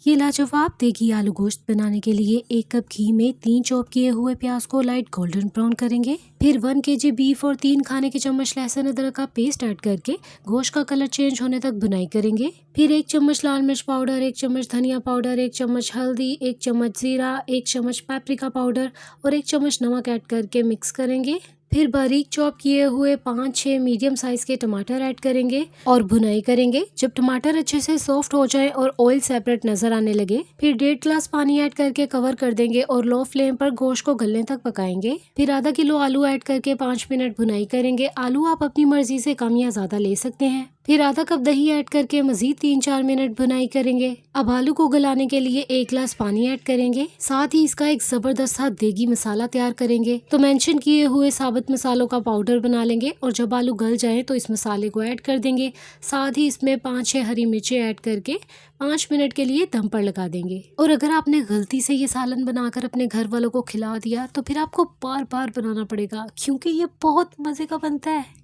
ये लाजवाब देगी आलू गोश्त बनाने के लिए 1 कप घी में 3 चॉप किए हुए प्याज को लाइट गोल्डन ब्राउन करेंगे। फिर 1 केजी बीफ और 3 खाने के चम्मच लहसुन अदरक का पेस्ट ऐड करके गोश्त का कलर चेंज होने तक भुनाई करेंगे। फिर 1 चम्मच लाल मिर्च पाउडर, 1 चम्मच धनिया पाउडर, 1 चम्मच हल्दी, 1 चम्मच जीरा, 1 चम्मच पेपरिका पाउडर और 1 चम्मच नमक ऐड करके मिक्स करेंगे। फिर बारीक चॉप किए हुए 5-6 मीडियम साइज के टमाटर ऐड करेंगे और भुनाई करेंगे। जब टमाटर अच्छे से सॉफ्ट हो जाए और ऑयल सेपरेट नजर आने लगे, फिर 1.5 गिलास पानी ऐड करके कवर कर देंगे और लो फ्लेम पर गोश्त को गलने तक पकाएंगे। फिर आधा किलो आलू ऐड करके 5 मिनट भुनाई करेंगे। आलू आप अपनी मर्जी से कम या ज्यादा ले सकते हैं। फिर आधा कप दही ऐड करके मजीद 3-4 मिनट भुनाई करेंगे। अब आलू को गलाने के लिए 1 गिलास पानी ऐड करेंगे। साथ ही इसका एक जबरदस्त सा देगी मसाला तैयार करेंगे। तो मेंशन किए हुए साबुत मसालों का पाउडर बना लेंगे और जब आलू गल जाए तो इस मसाले को ऐड कर देंगे। साथ ही इसमें 5-6 हरी मिर्चें ऐड करके 5 मिनट के लिए दम पर लगा देंगे। और अगर आपने गलती से ये सालन बनाकर अपने घर वालों को खिला दिया तो फिर आपको बार बार बनाना पड़ेगा, क्योंकि ये बहुत मजे का बनता है।